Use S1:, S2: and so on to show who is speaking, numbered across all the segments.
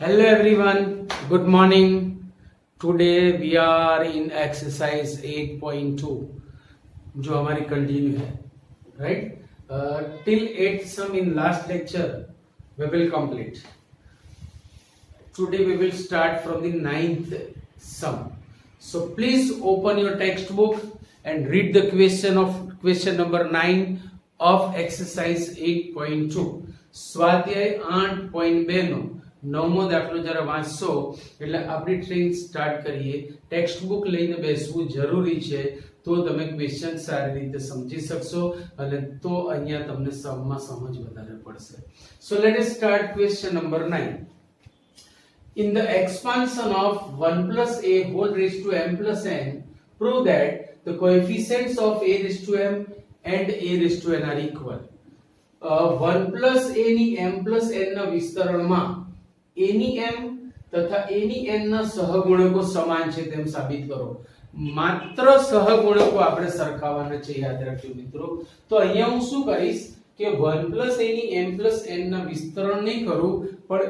S1: Hello everyone, good morning. Today we are in exercise 8.2 जो हमारी continue है, right? Till 8 sum in last lecture we will complete. Today we will start from the 9th sum. So please open your textbook and read the question number 9 of exercise 8.2. સ્વાધ્યાય 8.2 નો નવમો દાખલો જરા વાંચશો એટલે આપણી ટ્રેન સ્ટાર્ટ કરીએ. Text book લઈને બેસવું જરૂરી છે, તો તમે ક્વેશ્ચન સારી રીતે સમજી શકશો અને તો અહીંયા તમને સમમાં સમજ વધારે પડશે. So let us start question number 9. In the expansion of 1 plus a whole raised to m plus n, prove that the coefficients of a raised to m and a raised to n are equal. 1 plus a ની m plus n ના વિસ્તરણમાં a ની m તથા a ની n ના સહગુણકો સમાન છે તેમ સાબિત કરો. માત્ર સહગુણકો આપણે સરખાવવાના છે, યાદ રાખજો મિત્રો. તો અહીંયા હું શું કરીશ કે 1 plus a ની m plus n ના વિસ્તરણ નહીં કરું, પણ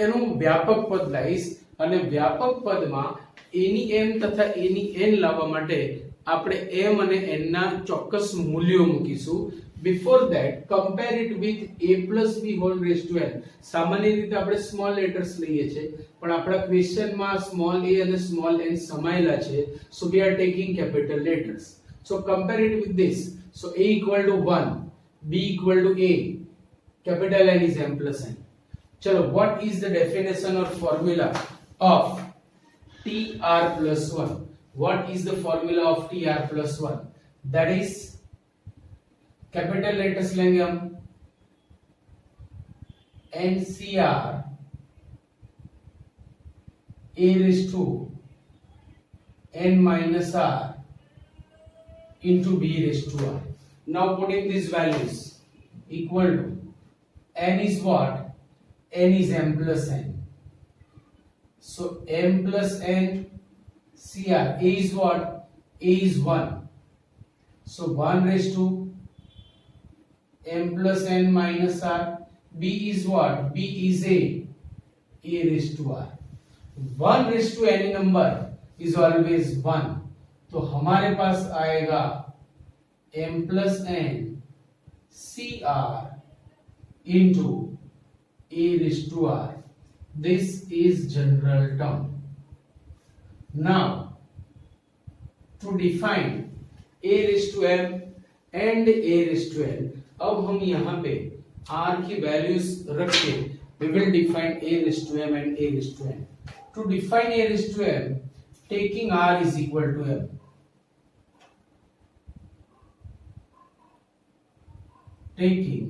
S1: એનું વ્યાપક પદ લાવીશ અને વ્યાપક પદમાં a ની m તથા a ની n લાવવા માટે આપણે m અને n ના ચોક્કસ મૂલ્યો મૂકીશું. Before that, compare it with a plus b whole raised to n. સામાન્ય રીતે આપણે સ્મોલ લેટર્સ લઈએ છે, પણ આપણા ક્વેશ્ચનમાં સ્મોલ a અને સ્મોલ n સમાયેલા છે, so we are taking capital letters. So compare it with this. So a equal to 1, b equal to a, capital N is m plus n. Chalo, what is the definition or formula of tr plus 1? What is the formula of tr plus 1? That is, capital letters लेंगे हम NCR a raised to n minus r into b raised to r. Now putting these values equal to n is what? N is m plus n. So m plus n CR. A is what? A is 1. So 1 raised to m plus n minus r. B is what? B is a raised to r. 1 raised to any number is always 1. तो हमारे पास आएगा m plus n CR into a raised to r. This is general term. Now, to define a raised to m and a raised to n, अब हम यहाँ पे r की values रख के we will define a raised to m and a raised to n. To define a raised to m, taking r is equal to m. Taking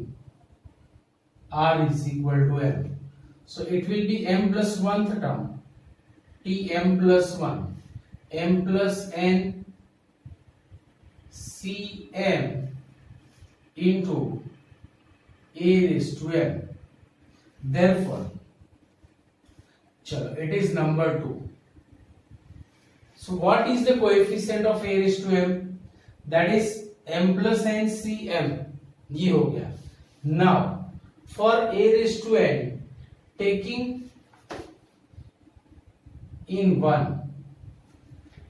S1: r is equal to m. So it will be m plus 1th term, tm plus 1, m plus n cm into a raised to m. Therefore, chalo, it is number 2. So what is the coefficient of a raised to m? That is m plus n cm. ये हो गया. Now for a raised to n, taking in 1,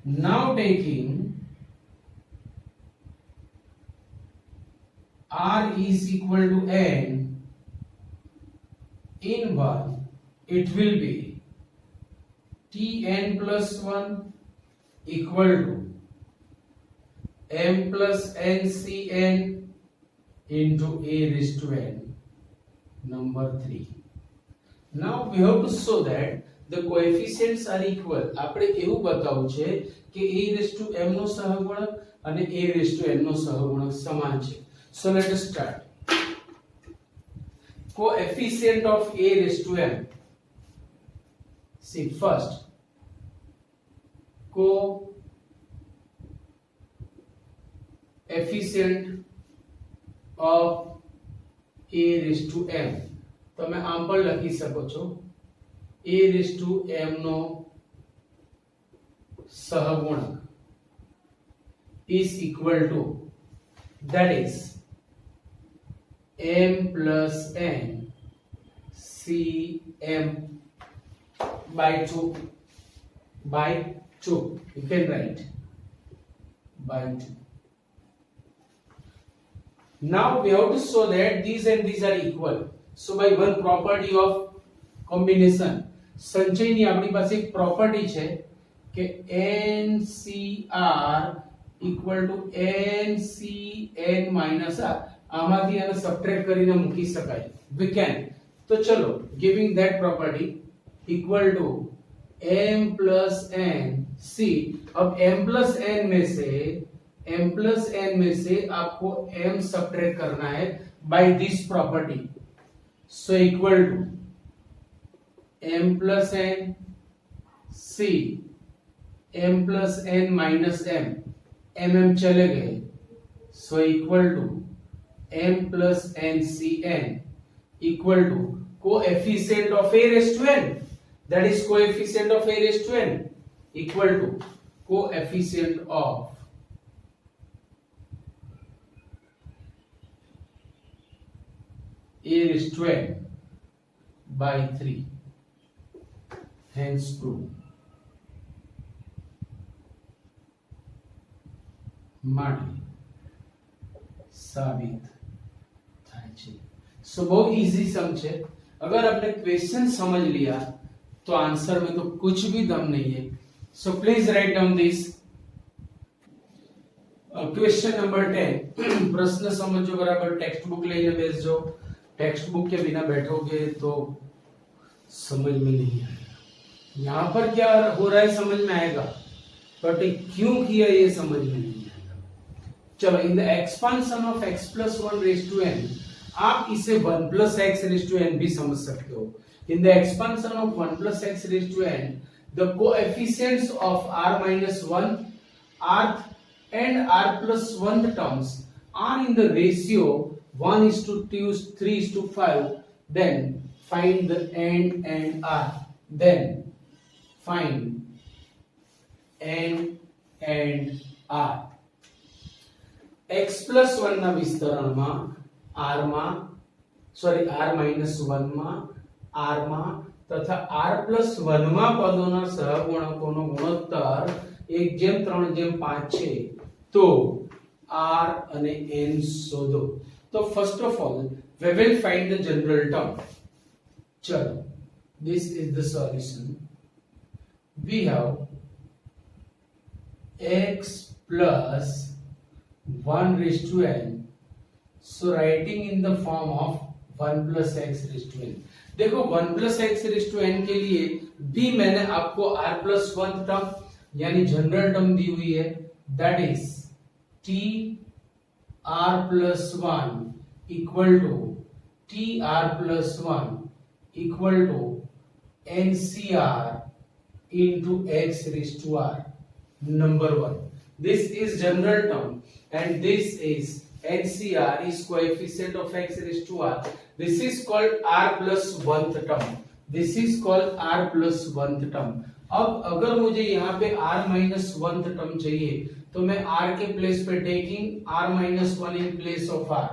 S1: now taking r is equal to n in 1, it will be tn plus 1 equal to m plus n cn into a raised to n, number 3. Now we have to show that the coefficients are equal. આપણે એવું બતાવવું છે કે a raised to m નો સહગુણક અને a raised to n નો સહગુણક સમાન છે. So let us start. Coefficient of a raised to m. See first. Coefficient of a raised to m. તમે આમ પણ લખી શકો છો a raised to m નો સહગુણક is equal to, that is m plus n cm by 2 by 2. You can write by 2. Now we have to show that these and these are equal. So by one property of combination, સંચયની આપણી પાસે એક property છે કે NCR equal to NCN minus R. આમાંથી આને subtract કરીને મૂકી શકાય. We can. તો ચલો, giving that property equal to M plus N C. अब M plus N में से आपको M सब्ट्रैक्ट करना है by this property. So equal to M plus N C M plus N minus M. M चले गए. So equal to M plus N C N equal to coefficient of A raised to N. That is coefficient of A raised to N equal to coefficient of A raised to N by 3. Hence prove. માટે સાબિત થાય છે. सो बहुत easy सम છે. अगर आपने question समझ लिया तो आंसर में तो कुछ भी दम नहीं है. So please write down this. Question number 10. प्रश्न समझो बराबर. टेक्स्ट बुक लेके बैठो. टेक्स्ट बुक के बिना बैठोगे तो समझ में नहीं आएगा. यहाँ पर क्या हो रहा है समझ में आएगा, बट क्यों किया ये समझ में नहीं आएगा. चलो, in the expansion of x plus 1 raised to n, आप इसे 1 plus x raised to n भी समझ सकते हो. In the expansion of 1 plus x raised to n, the coefficients of r minus 1, rth and r plus 1th terms are in the ratio 1:3:5. Then find the n and r. Then find n and r. x plus 1 ના વિસ્તરણમાં r માં r minus 1 માં r માં તથા r plus 1 માં પદોના સહગુણકોનો ગુણોત્તર 1:3:5 છે. તો r અને n શોધો. तो first of all we will find the general term. चलो, this is the solution. We have x plus 1 raised to n. So writing in the form of 1 plus x raised to n. देखो 1 plus x raised to n के लिए भी मैंने आपको r plus 1 term यानी general term दी हुई है. That is t r plus 1 equal to t r plus 1 equal to NCR into x raised to r. Number 1. This is general term and this is NCR is coefficient of x raised to r. This is called r plus 1th term. This is called r plus 1th term. अब अगर मुझे यहाँ पे r minus 1th term चाहिए तो मैं r के place पे taking r minus 1 in place of r.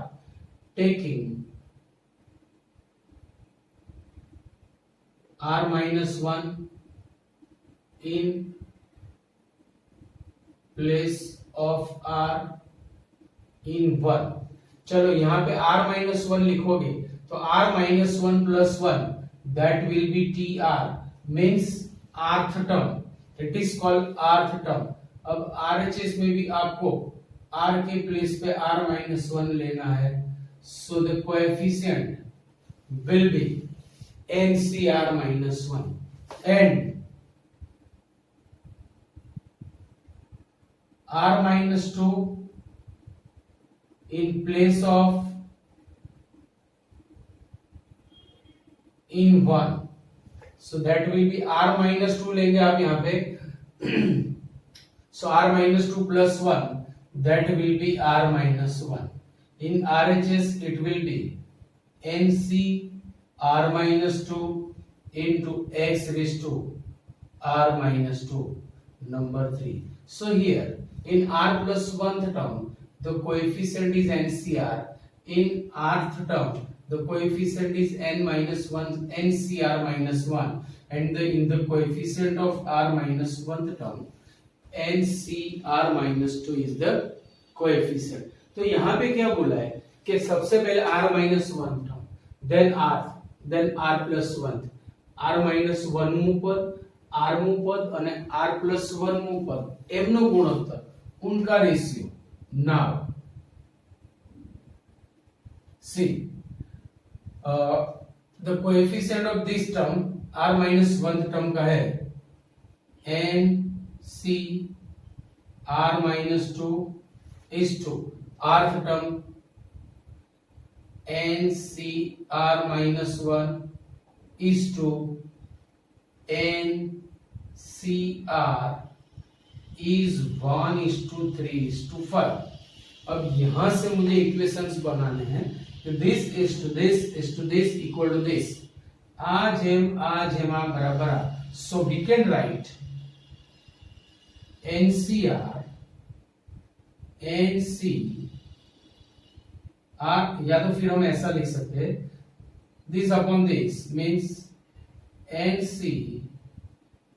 S1: Taking r minus 1 in place of r in 1. चलो यहाँ पे r minus 1 लिखोगे तो r minus 1 plus 1 that will be tr means rth term. It is called rth term. अब RHS में भी आपको r के प्लेस पे r minus 1 लेना है. So the coefficient will be NCR minus 1 and r minus 2 in place of in 1. So that will be r minus 2 लेंगे आप यहाँ पे. So r minus 2 plus 1 that will be r minus 1. In RHS it will be NC r minus 2 into x raised to r minus 2. Number 3. So here in r plus 1th term the coefficient is NCR. In rth term the coefficient is n minus 1 ncr minus 1 and in the coefficient of r minus 1th term ncr minus 2 is the coefficient. तो यहाँ पे क्या बोला है कि सबसे पहले r minus 1 term then r plus 1 r minus 1 મું પદ r મું પદ અને r plus 1 મું પદ એમનો ગુણોત્તર उनका ratio. Now see the coefficient of this term r minus 1th term का है n c r minus 2 is to rth term n c r minus 1 is to n c r is 1 is to 3 is to 5. अब यहां से मुझे equations बनाने हैं. This is to this equal to this. आ जेम आ बराबर आ. So we can write NCR या तो फिर हम ऐसा लिख सकते हैं this upon this means NC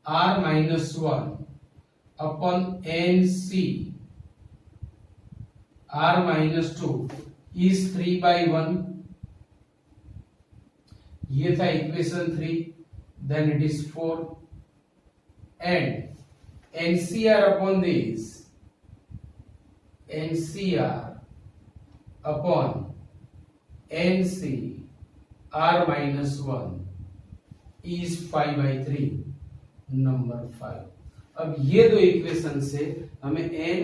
S1: R minus 1 upon NC R minus 2 is 3/1. ये था equation 3. Then it is 4 and NCR upon this NCR upon NC R minus 1 is 5/3 number 5. अब ये दो इक्वेशन से हमें n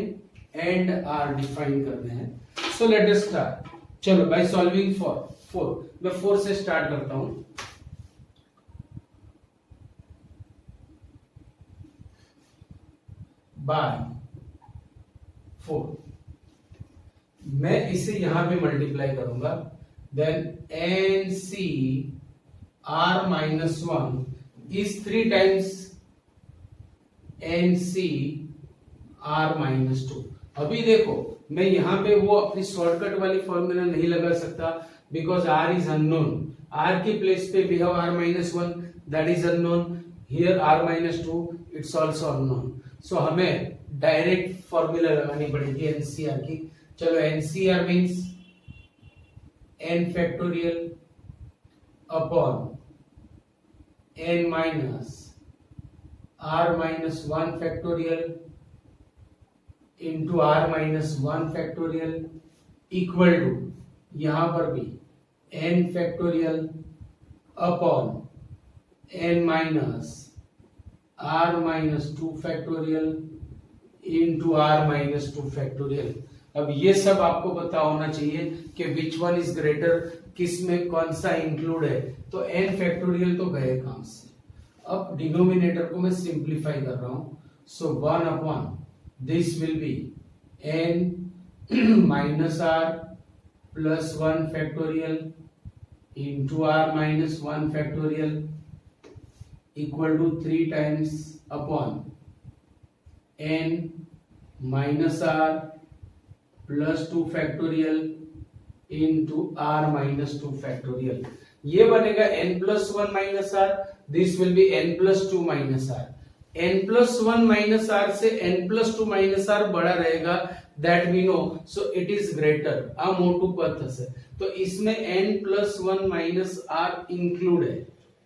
S1: एंड r डिफाइन करने हैं. So let us start. चलो बाय सॉल्विंग फॉर 4. मैं 4 से स्टार्ट करता हूं. बाय 4 मैं इसे यहां पे मल्टीप्लाई करूंगा. Then N C R minus 1 is 3 times N C R minus 2. अभी देखो मैं यहां पे वो अपनी शॉर्टकट वाली फॉर्मूला नहीं लगा सकता because R is unknown. R की प्लेस पे we have R minus 1 that is unknown. Here R minus 2 it's also unknown. So हमें डायरेक्ट फॉर्मूला लगानी पड़ेगी एनसीआर की. चलो NCR means N factorial upon N minus R minus 1 factorial into R minus 1 factorial equal to यहां पर भी N factorial upon N minus R minus 2 factorial into R minus 2 factorial. अब ये सब आपको पता होना चाहिए कि विच वन इज ग्रेटर, किस में कौन सा इंक्लूड है. तो एन फैक्टोरियल तो गए काम से. अब डिनोमिनेटर को मैं सिंप्लीफाई कर रहा हूं. So 1 upon this will be N minus R plus 1 factorial into R minus 1 factorial equal to 3 times upon n minus R plus 2 factorial into R minus 2 factorial. ये बनेगा n plus 1 minus R. This will be n plus 2 minus R. n plus 1 minus R से n plus 2 minus R बड़ा रहेगा that we know. So it is greater. आ मोटू पद થશે. तो इसमें n plus 1 minus R include है.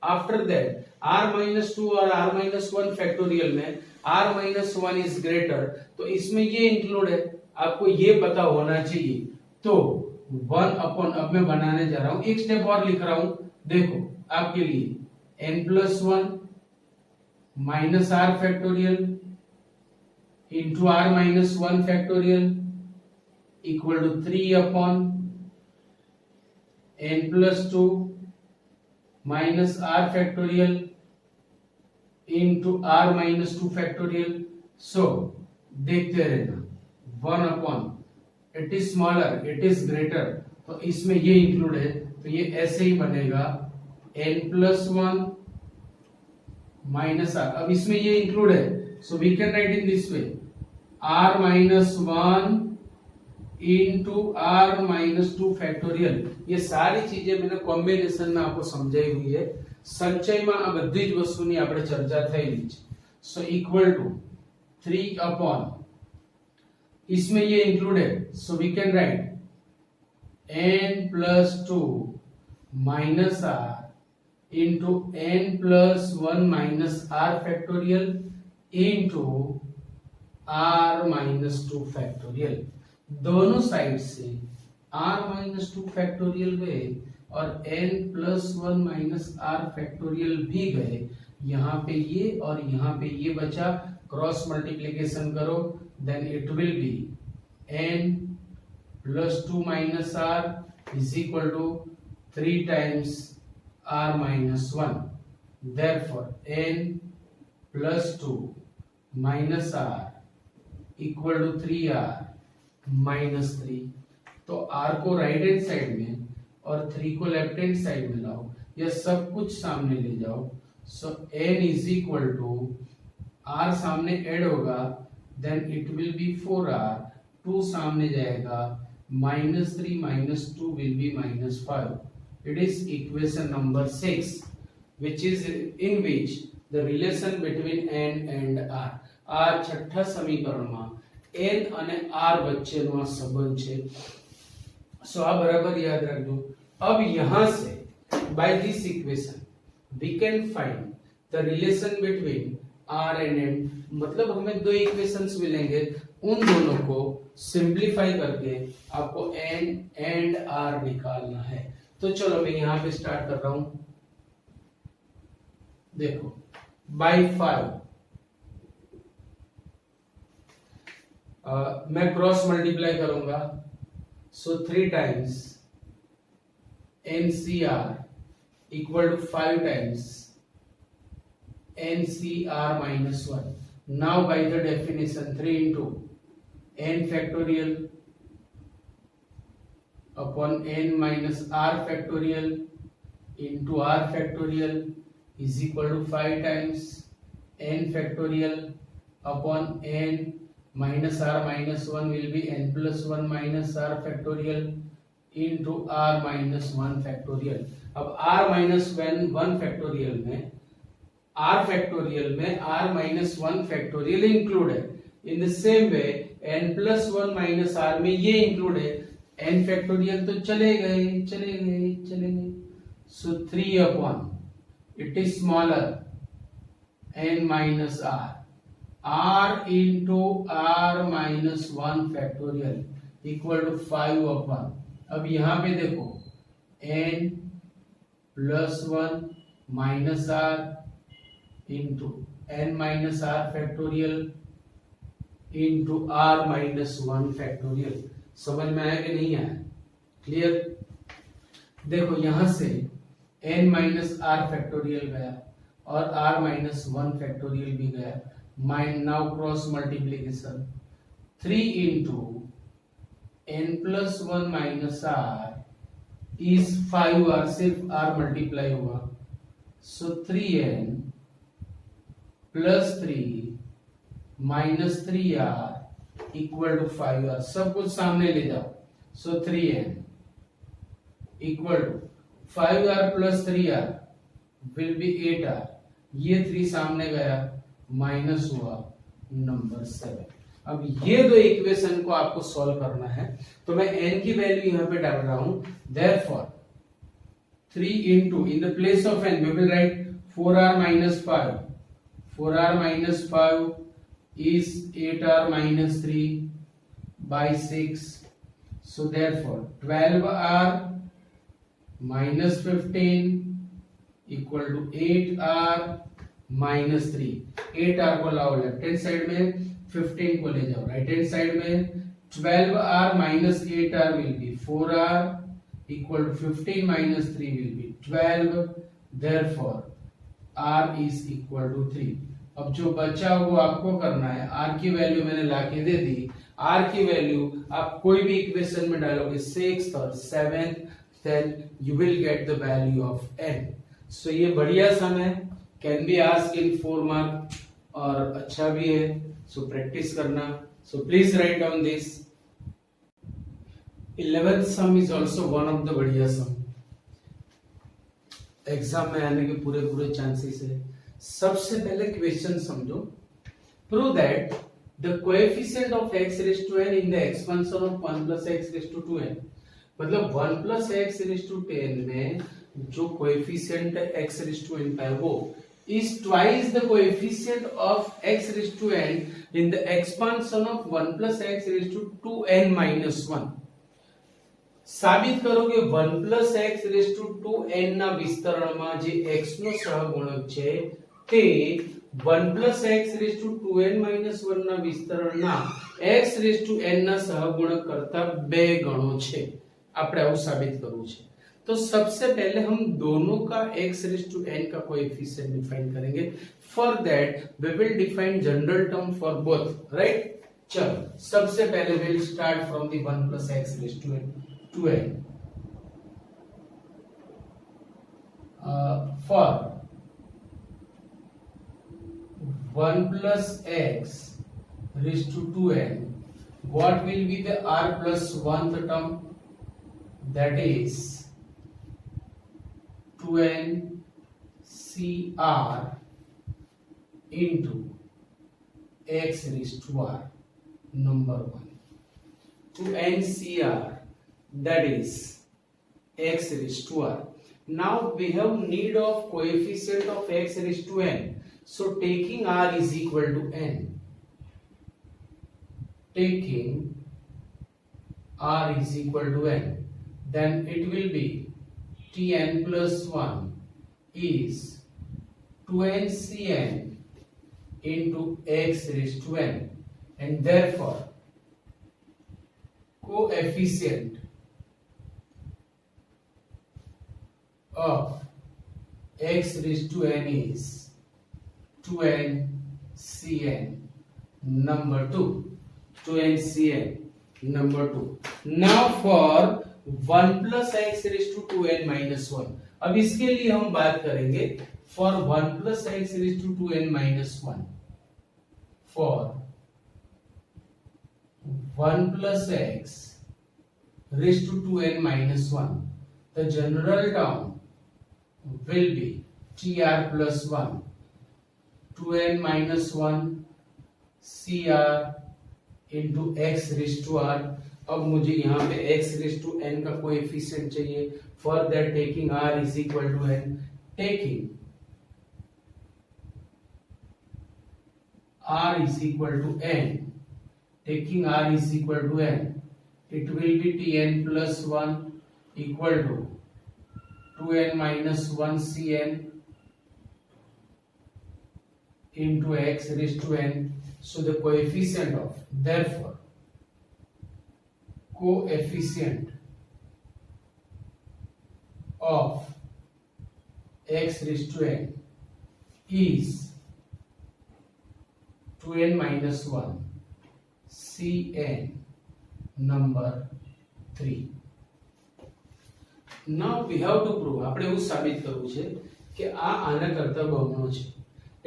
S1: आफ्टर दैट r माइनस 2 और r माइनस 1 फैक्टोरियल में r माइनस 1 इज ग्रेटर. तो इसमें ये इंक्लूड है. आपको ये पता होना चाहिए. तो 1 अपॉन अब मैं बनाने जा रहा हूं. एक स्टेप और लिख रहा हूं. देखो आपके लिए n plus 1 minus R factorial into R minus 1 factorial equal to 3 upon n plus 2 minus R factorial into R minus 2 factorial. So देखते रहना. 1 अपॉन it is smaller it is greater. तो इसमें ये इंक्लूड है. तो ये ऐसे ही बनेगा n प्लस 1 माइनस आर. अब इसमें ये इंक्लूड है. So we can write in this way r minus 1 into R minus 2 factorial. ये सारी चीजें मैंने कॉम्बिनेशन में आपको समझाई हुई है। સંચયમાં આ બધી જ વસ્તુની આપણે ચર્ચા થયેલી છે। सो इक्वल टू 3 अपॉन, इसमें ये included, so we can write n plus 2 minus r into n plus 1 minus r factorial into r minus 2 factorial. दोनों साइड से r माइनस 2 फैक्टोरियल गए और n plus 1 minus r factorial भी गए। यहाँ पे ये और यहाँ पे ये बचा, क्रॉस मल्टीप्लिकेशन करो, then it will be n plus 2 minus r is equal to 3 times r minus 1। Therefore n plus 2 minus r equal to 3r minus 3। तो r को राइट हैंड साइड में और 3 को लेफ्ट हैंड साइड में लाओ, यह सब कुछ सामने ले जाओ। So n is equal to r सामने ऐड होगा, then it will be 4r, 2 सामने जाएगा, minus 3 minus 2 will be minus 5। It is equation number 6 which is in which the relation between n and r। આ છઠ્ઠા સમીકરણમાં n અને r વચ્ચેનો આ સંબંધ છે। सो आप बराबर याद रख दो। अब यहां से by this equation we can find the relation between r and n। मतलब हमें दो इक्वेशंस मिलेंगे, उन दोनों को सिंप्लीफाई करके आपको n and r निकालना है। तो चलो मैं यहां पे स्टार्ट कर रहा हूं। देखो by 5 मैं क्रॉस मल्टीप्लाई करूंगा, सो 3 times NCR equal to 5 times NCR minus 1। Now by the definition 3 into n factorial upon n minus r factorial into r factorial is equal to 5 times n factorial upon n minus r minus 1 will be n plus 1 minus r factorial into r minus 1 factorial. अब r minus 1 factorial में r minus 1 factorial include है। In the same way n plus 1 minus r में ये include है, n factorial तो चले गए। So 3 upon, it is smaller, n minus r into r minus 1 factorial equal to 5 upon. अब यहां पे देखो n plus 1 minus r into n minus r factorial into r minus 1 factorial. समझ में आया कि नहीं आया? क्लियर? देखो यहां से n माइनस r फैक्टोरियल गया और r माइनस 1 फैक्टोरियल भी गया। Now cross multiplication 3 into n plus 1 minus r is 5r, सिर्फ r मल्टीप्लाई हुआ, so 3n plus 3 minus 3r equal to 5r। सब कुछ सामने ले जाओ, so 3n equal to 5r plus 3r will be 8r। ये 3 सामने गया, माइनस हुआ नंबर 7। अब ये दो इक्वेशन को आपको सॉल्व करना है, तो मैं n की वैल्यू यहां पे डाल रहा हूं। Therefore 3 into, in the place of n we will write 4r minus 5। 4r minus 5 is 8r minus 3 by 6। So therefore 12r minus 15 equal to 8r minus 3। 8r को लाओ लेफ्ट हैंड साइड में, 15 को ले जाओ राइट हैंड साइड में। 12r minus 8r will be 4r equal to 15 minus 3 will be 12। therefore r is equal to 3। अब जो बचा वो आपको करना है। r की वैल्यू मैंने लाके दे दी। r की वैल्यू आप कोई भी इक्वेशन में डालोगे 6th और 7th, then you will get the value of n। so ये बढ़िया सम है, can be asked in 4 mark और अच्छा भी है। सो प्रैक्टिस करना। So please write down this. 11th some is also one of the बढ़िया सम, एग्जाम में आने के पूरे पूरे चांसेस है। सबसे पहले क्वेश्चन समझो, prove that the coefficient of x raise to n in the expansion of 1 plus x raise to 2n, मतलब 1 प्लस x रेज़ टू 10 में जो coefficient x raise to n का है वो is twice the coefficient of x raised to n in the expansion of 1 plus x raised to 2n minus 1। સાબિત કરો કે 1 plus x raised to 2n ના વિસ્તરણમાં જે x નો સહગુણક છે તે 1 plus x raised to 2n minus 1 ના વિસ્તરણના x raised to n ના સહગુણક કરતા 2 ગણો છે। આપણે આવું સાબિત કરવું છે। तो सबसे पहले हम दोनों का x रेज़ टू n का कोएफिशिएंट डिफाइन करेंगे। For that we will define general term for both, right. चलो सबसे पहले will start from the 1 plus x raise to n। For 1 plus x raised to 2n, what will be the r plus 1th term? That is 2n cr into x raised to r, number 1। 2n cr, that is x raised to r। Now we have need of coefficient of x raised to n, so taking r is equal to n, taking r is equal to n, then it will be Tn plus 1 is 2n Cn into x raised to n, and therefore coefficient of x raised to n is 2n Cn, number 2, 2n Cn, number 2। Now for 1 plus x raised to 2n minus 1, अब इसके लिए हम बात करेंगे for 1 plus x raised to 2n minus 1। for 1 plus x raised to 2n minus 1, the general term will be tr plus 1, 2n minus 1 cr into x raised to r। अब मुझे यहाँ पे x raised to n का coefficient चाहिए। For that taking r is equal to n, taking r is equal to n, taking r is equal to n, it will be tn plus 1 equal to 2n minus 1 cn into x raised to n। So the coefficient of, therefore coefficient of x raised to n is 2n minus 1 cn, number 3। Now we have to prove, આપણે એવું સાબિત કરવું છે કે આ આના કરતા બમણો છે।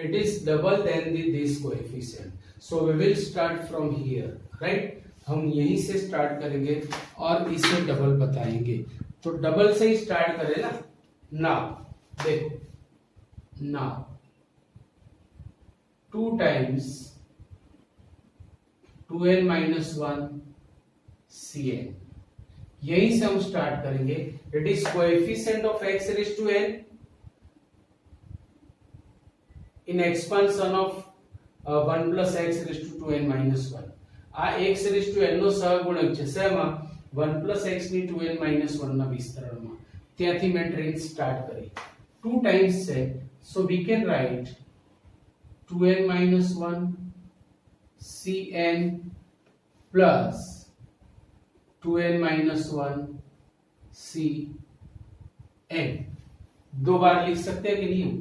S1: It is double than this coefficient, so we will start from here, right। हम यहीं से स्टार्ट करेंगे और इसे डबल बताएंगे। तो डबल से ही स्टार्ट करें ना। नाउ देखो, now 2 times 2n minus 1 cn, यहीं से हम स्टार्ट करेंगे। It is coefficient of x raise to n in expansion of 1 plus x raised to 2n minus 1। આ x raised to n નો સહગુણક છે શેમાં? 1 plus x ની 2n minus 1 ના વિસ્તરણમાં। ત્યાંથી મેં ટ્રેન સ્ટાર્ટ કરી। 2 times છે, so we can write 2n minus 1 cn plus 2n minus 1 cn। दो बार लिख सकते हैं कि नहीं?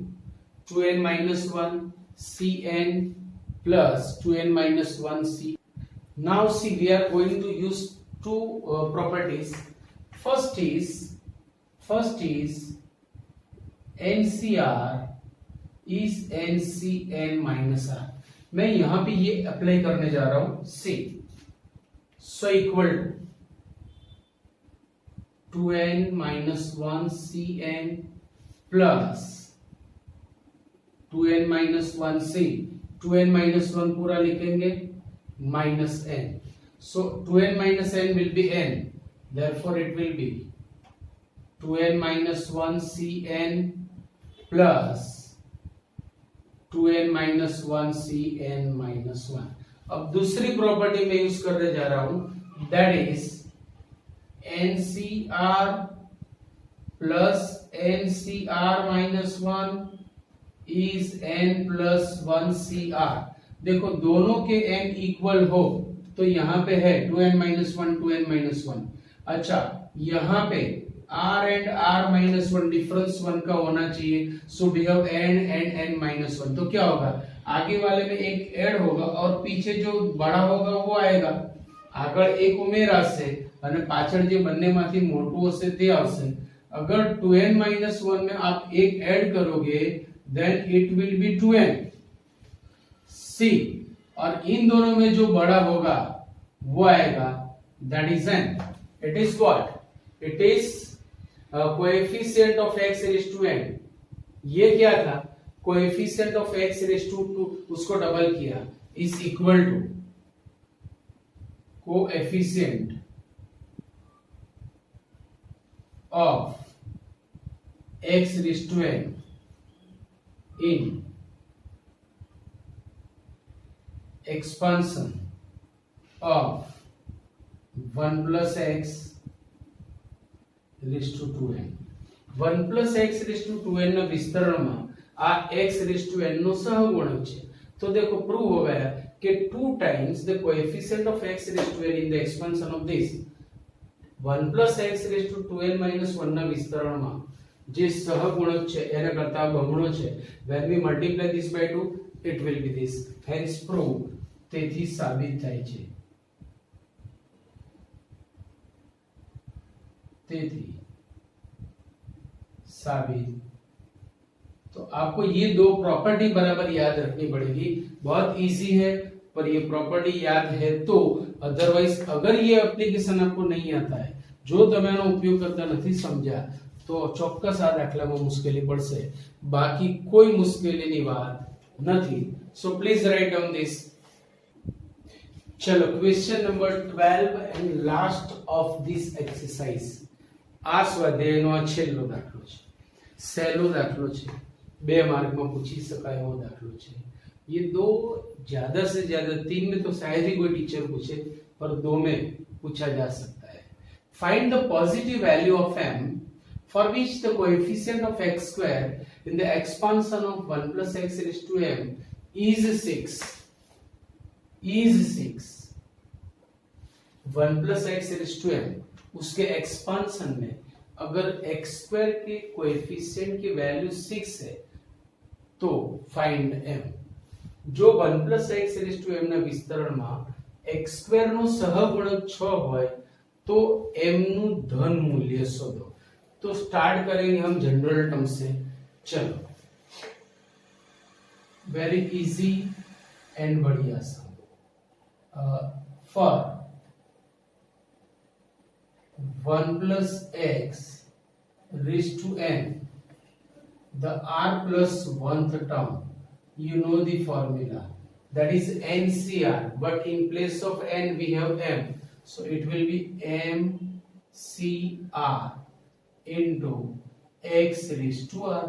S1: 2n minus 1 cn plus 2n minus 1 c। Now see, we are going to use two properties। First is NCR is NCn minus r। मैं यहां पे ये अप्लाई करने जा रहा हूं। C, so equal to 2n minus 1 cn plus 2n minus 1 c, 2n minus 1 पूरा लिखेंगे minus n. So 2n minus n will be n, therefore it will be 2n minus 1 cn plus 2n minus 1 cn minus 1. अब दूसरी property में use करने जा रहा हूं, that is NCR plus NCR minus 1 is n plus 1 CR. देखो दोनों के n इक्वल हो तो यहाँ पे है 2n minus 1 2n minus 1. अच्छा यहाँ पे r and r minus 1 difference 1 का होना चाहिए, सो वी हैव n and n minus 1. तो क्या होगा, आगे वाले में एक ऐड होगा और पीछे जो बड़ा होगा वो आएगा. આગળ એક ઉમેરાશે અને પાછળ જે બંનેમાંથી મોટું હશે તે આવશે. अगर 2n minus 1 में आप एक ऐड करोगे then it will be 2n c, और इन दोनों में जो बड़ा होगा वो आएगा, that is n. It is what? It is coefficient of x raised to n. ये क्या था, coefficient of x raised to 2, उसको डबल किया, is equal to coefficient of x raised to n in expansion of 1 plus x raised to 2n. 1 plus x raised to 2n ના વિસ્તરણમાં આ x raised to n નો સહગુણક છે. तो देखो prove हो गया कि 2 times the coefficient of x raised to n in the expansion of this 1 plus x raised to 2n minus 1 ના વિસ્તરણમાં જે સહગુણક છે એના કરતા બમણો છે. when we multiply this by 2 it will be this, hence prove. તેથી સાબિત થાય છે, તેથી साबित. तो आपको ये दो प्रॉपर्टी बराबर याद रखनी पड़ेगी. बहुत इजी है पर ये प्रॉपर्टी याद है तो, अदरवाइज अगर ये एप्लीकेशन आपको नहीं आता है, जो તમે એનો ઉપયોગ કરતા નથી સમજ્યા, તો ચોક્કસ આ દાખલામાં મુશ્કેલી પડશે. બાકી કોઈ મુશ્કેલીની વાત નથી. So please write down this. ચલો question number 12 and last of this exercise. આ સ્વાધ્યાયનો આ છેલ્લો દાખલો છે, સહેલો દાખલો છે, 2 मार्क में पूछी सकाय वो दाखलो છે. ये दो ज्यादा से ज्यादा 3 में तो शायद ही कोई टीचर पूछे, पर 2 में पूछा जा सकता है. Find the positive value of m for which the coefficient of x square in the expansion of 1 plus x raised to m is 6. is 6. 1 plus x raised to m उसके एक्सपांशन में अगर x स्क्वायर के coefficient की value 6 है तो find m. जो 1 plus x raised to m ના વિસ્તરણમાં x square નો સહગુણક 6 હોય तो m નું ધન મૂલ્ય શોધો. तो स्टार्ट करेंगे हम जनरल टर्म से. चलो वेरी इजी एंड बढ़िया सा. For 1 plus x raised to n, the r plus 1th term, you know the formula, that is NCR, but in place of n we have m, so it will be MCR into x raised to r.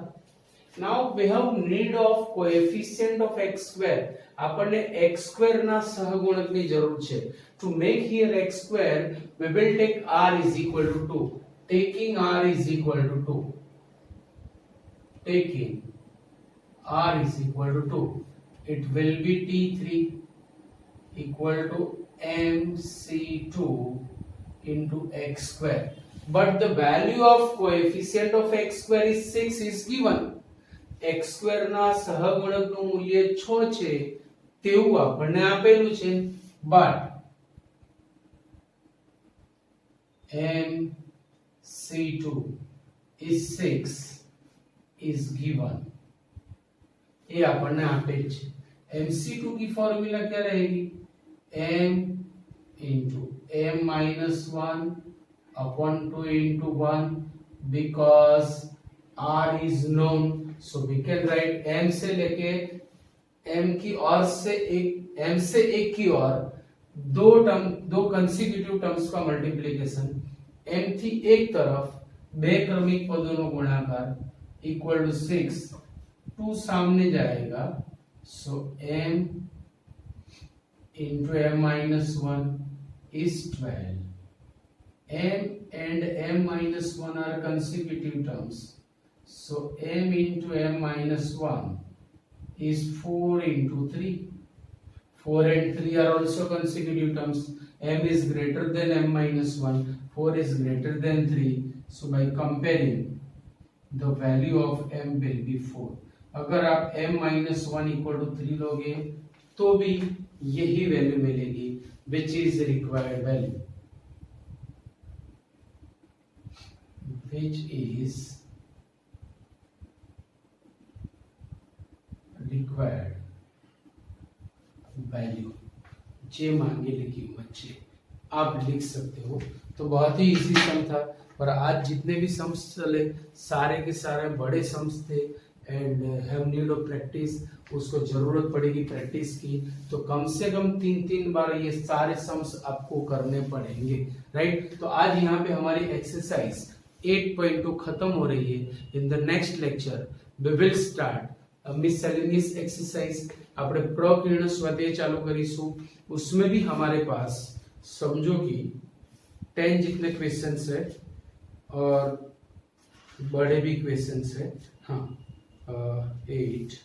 S1: Now we have need of coefficient of x square. આપણને x square ના સહગુણકની જરૂર છે. To make here x square, we will take r is equal to 2. Taking r is equal to 2. Taking r is equal to 2. It will be T3 equal to MC2 into x square. But the value of coefficient of x square is 6 is given. x square ના સહગુણકનું મૂલ્ય 6 છે તેવું આપણને આપેલું છે. but MC2 is 6 is given. ये આપણને આપેલ છે. MC2 की फॉर्मूला क्या रहेगी? m into m minus 1 upon 2 into 1 because r is known, so we can write m से लेके m की और से एक m से एक की और दो कंसेक्यूटिव टर्म्स का मल्टीप्लिकेशन m थी एक तरफ बे क्रमिक पदों गुणाकार इक्वल टू 6, 2 सामने जाएगा, सो m into m minus 1 is 12. m and m minus 1 are consecutive terms, so m into m minus 1 is 4 into 3. 4 and 3 are also consecutive terms. m is greater than m minus 1, 4 is greater than 3, so by comparing the value of m will be 4. अगर आप m minus 1 equal to 3 लोगे तो भी यही value मिलेगी, which is required value, which is required value. जे मांगेली कीमत जे आप लिख सकते हो. तो बहुत ही इजी सम था, और आज जितने भी सम्स चले सारे के सारे बड़े सम्स थे and have need of practice. उसको जरूरत पड़ेगी प्रैक्टिस की, तो कम से कम 3-3 बार ये सारे सम्स आपको करने पड़ेंगे, राइट. तो आज यहाँ पे हमारी एक्सरसाइज 8.2 खत्म हो रही है. In the next lecture we will start miscellaneous exercise. આપણે પ્રકીર્ણ સ્વાધ્યાય ચાલુ કરીશું. उसमें भी हमारे पास समझो कि 10 जितने क्वेश्चंस है और बड़े भी क्वेश्चंस है. हाँ 8,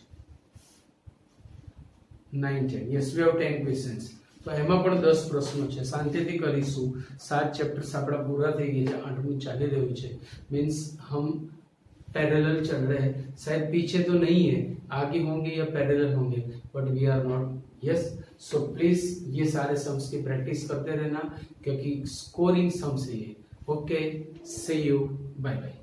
S1: 9, 10. Yes we have 10 questions. तो એમાં પણ 10 પ્રશ્નો છે. શાંતિથી કરીશું. 7 ચેપ્ટર્સ આપણા પૂરા થઈ ગયા છે. 8મું ચાલી રહ્યું છે. मींस हम पैरेलल चल रहे हैं. शायद पीछे तो नहीं है, आगे होंगे या पैरेलल होंगे, but we are not. Yes, so please ये सारे सम्स की प्रैक्टिस करते रहना, क्योंकि स्कोरिंग सम्स है ये. Okay, see you, bye bye.